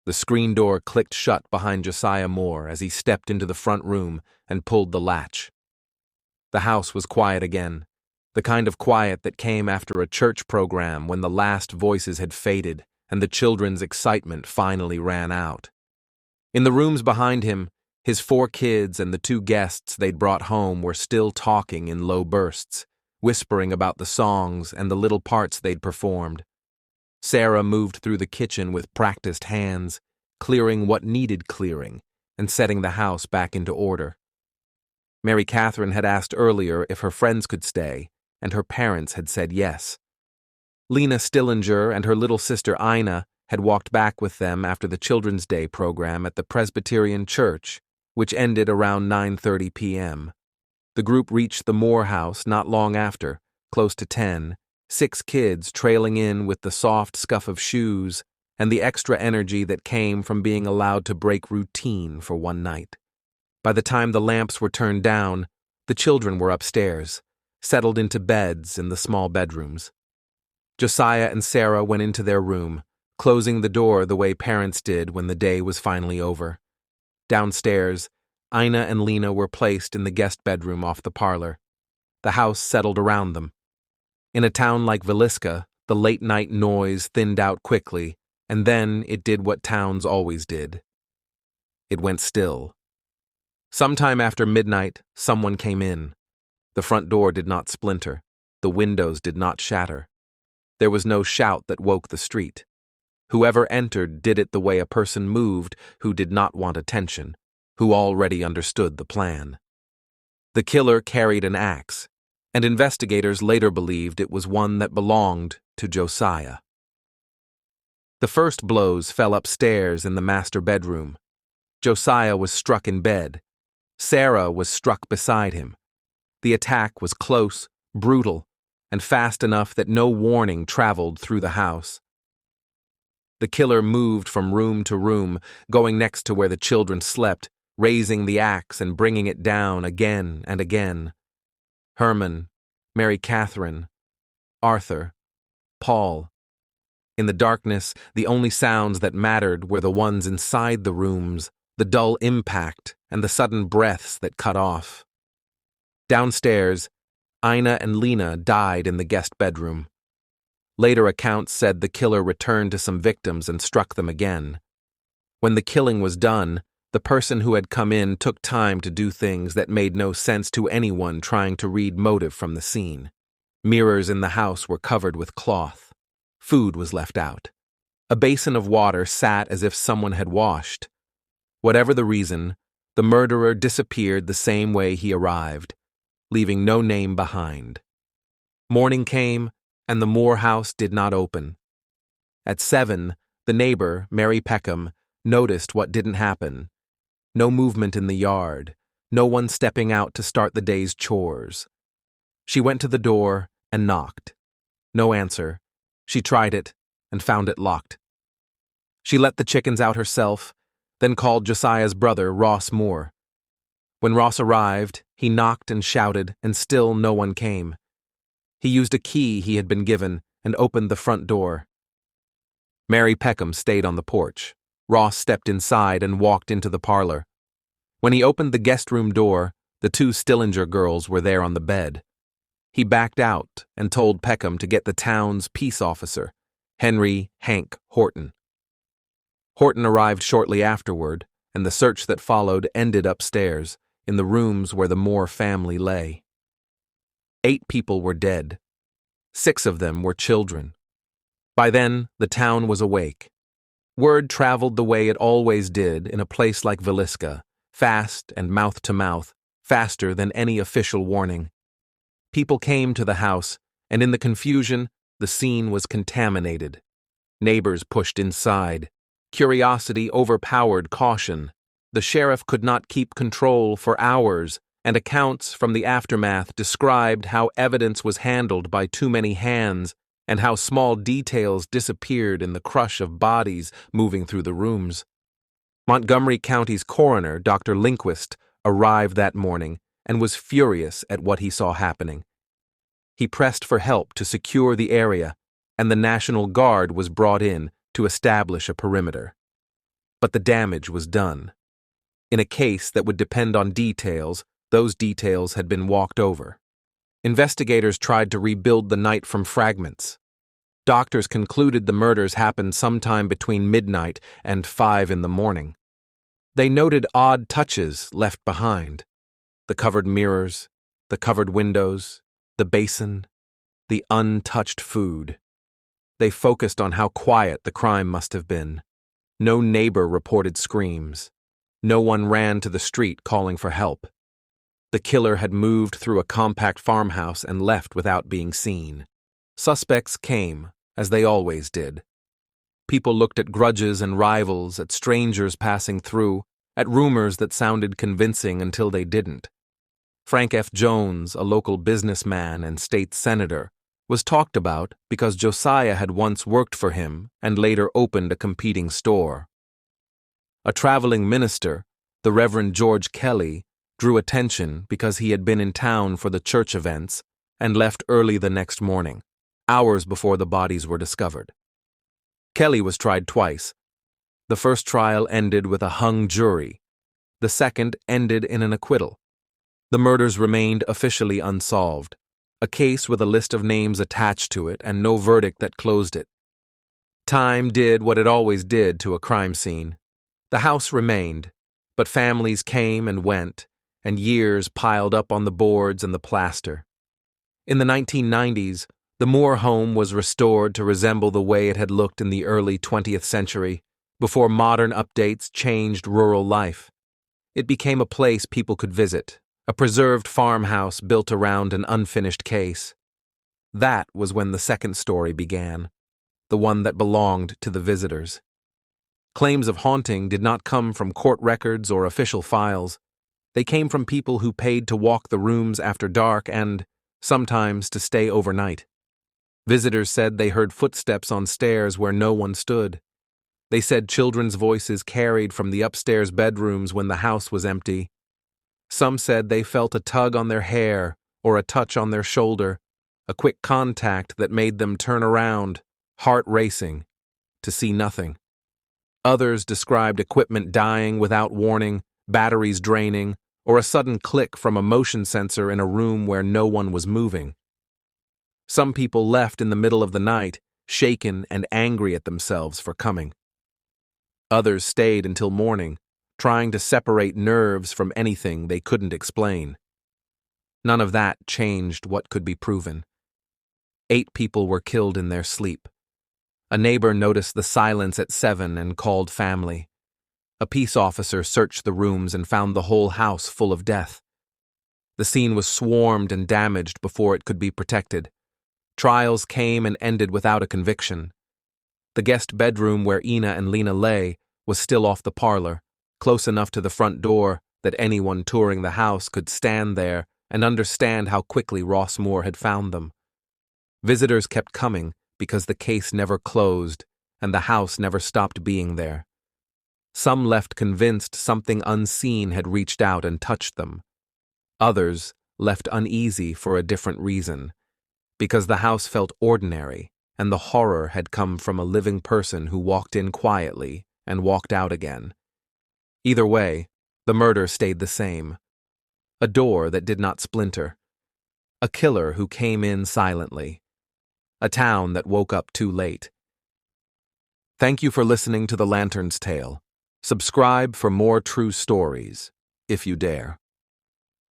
The screen door clicked shut behind Josiah Moore as he stepped into the front room and pulled the latch. The house was quiet again, the kind of quiet that came after a church program when the last voices had faded and the children's excitement finally ran out. In the rooms behind him, his 4 kids and the 2 guests they'd brought home were still talking in low bursts, whispering about the songs and the little parts they'd performed. Sarah moved through the kitchen with practiced hands, clearing what needed clearing and setting the house back into order. Mary Catherine had asked earlier if her friends could stay, and her parents had said yes. Lena Stillinger and her little sister Ina had walked back with them after the Children's Day program at the Presbyterian Church, which ended around 9:30 p.m. The group reached the Moore house not long after, close to 10, 6 kids trailing in with the soft scuff of shoes and the extra energy that came from being allowed to break routine for one night. By the time the lamps were turned down, the children were upstairs, settled into beds in the small bedrooms. Josiah and Sarah went into their room, closing the door the way parents did when the day was finally over. Downstairs, Ina and Lena were placed in the guest bedroom off the parlor. The house settled around them. In a town like Villisca, the late-night noise thinned out quickly, and then it did what towns always did. It went still. Sometime after midnight, someone came in. The front door did not splinter. The windows did not shatter. There was no shout that woke the street. Whoever entered did it the way a person moved who did not want attention, who already understood the plan. The killer carried an axe, and investigators later believed it was one that belonged to Josiah. The first blows fell upstairs in the master bedroom. Josiah was struck in bed. Sarah was struck beside him. The attack was close, brutal, and fast enough that no warning traveled through the house. The killer moved from room to room, going next to where the children slept, raising the axe and bringing it down again and again. Herman, Mary Catherine, Arthur, Paul. In the darkness, the only sounds that mattered were the ones inside the rooms, the dull impact and the sudden breaths that cut off. Downstairs, Ina and Lena died in the guest bedroom. Later accounts said the killer returned to some victims and struck them again. When the killing was done, the person who had come in took time to do things that made no sense to anyone trying to read motive from the scene. Mirrors in the house were covered with cloth. Food was left out. A basin of water sat as if someone had washed. Whatever the reason, the murderer disappeared the same way he arrived, leaving no name behind. Morning came, and the Moore house did not open. At 7, the neighbor, Mary Peckham, noticed what didn't happen. No movement in the yard, no one stepping out to start the day's chores. She went to the door and knocked. No answer. She tried it and found it locked. She let the chickens out herself, then called Josiah's brother, Ross Moore. When Ross arrived, he knocked and shouted, and still no one came. He used a key he had been given and opened the front door. Mary Peckham stayed on the porch. Ross stepped inside and walked into the parlor. When he opened the guest room door, the 2 Stillinger girls were there on the bed. He backed out and told Peckham to get the town's peace officer, Henry Hank Horton. Horton arrived shortly afterward, and the search that followed ended upstairs, in the rooms where the Moore family lay. 8 people were dead. 6 of them were children. By then, the town was awake. Word traveled the way it always did in a place like Villisca, fast and mouth to mouth, faster than any official warning. People came to the house, and in the confusion, the scene was contaminated. Neighbors pushed inside. Curiosity overpowered caution. The sheriff could not keep control for hours, and accounts from the aftermath described how evidence was handled by too many hands and how small details disappeared in the crush of bodies moving through the rooms. Montgomery County's coroner, Dr. Lindquist, arrived that morning and was furious at what he saw happening. He pressed for help to secure the area, and the National Guard was brought in to establish a perimeter. but the damage was done. In a case that would depend on details, those details had been walked over. Investigators tried to rebuild the night from fragments. Doctors concluded the murders happened sometime between midnight and 5 in the morning. They noted odd touches left behind: the covered mirrors, the covered windows, the basin, the untouched food. They focused on how quiet the crime must have been. No neighbor reported screams. No one ran to the street calling for help. The killer had moved through a compact farmhouse and left without being seen. Suspects came, as they always did. People looked at grudges and rivals, at strangers passing through, at rumors that sounded convincing until they didn't. Frank F. Jones, a local businessman and state senator, was talked about because Josiah had once worked for him and later opened a competing store. A traveling minister, the Reverend George Kelly, drew attention because he had been in town for the church events and left early the next morning, hours before the bodies were discovered. Kelly was tried twice. The first trial ended with a hung jury. The second ended in an acquittal. The murders remained officially unsolved, a case with a list of names attached to it and no verdict that closed it. Time did what it always did to a crime scene. The house remained, but families came and went, and years piled up on the boards and the plaster. In the 1990s, the Moore home was restored to resemble the way it had looked in the early 20th century, before modern updates changed rural life. It became a place people could visit, a preserved farmhouse built around an unfinished case. That was when the second story began, the one that belonged to the visitors. Claims of haunting did not come from court records or official files. They came from people who paid to walk the rooms after dark and, sometimes, to stay overnight. Visitors said they heard footsteps on stairs where no one stood. They said children's voices carried from the upstairs bedrooms when the house was empty. Some said they felt a tug on their hair or a touch on their shoulder, a quick contact that made them turn around, heart racing, to see nothing. Others described equipment dying without warning, batteries draining, or a sudden click from a motion sensor in a room where no one was moving. Some people left in the middle of the night, shaken and angry at themselves for coming. Others stayed until morning, trying to separate nerves from anything they couldn't explain. None of that changed what could be proven. 8 people were killed in their sleep. A neighbor noticed the silence at 7 and called family. A peace officer searched the rooms and found the whole house full of death. The scene was swarmed and damaged before it could be protected. Trials came and ended without a conviction. The guest bedroom where Ina and Lena lay was still off the parlor, close enough to the front door that anyone touring the house could stand there and understand how quickly Ross Moore had found them. Visitors kept coming because the case never closed and the house never stopped being there. Some left convinced something unseen had reached out and touched them. Others left uneasy for a different reason, because the house felt ordinary and the horror had come from a living person who walked in quietly and walked out again. Either way, the murder stayed the same. A door that did not splinter. A killer who came in silently. A town that woke up too late. Thank you for listening to The Lantern's Tale. Subscribe for more true stories, if you dare.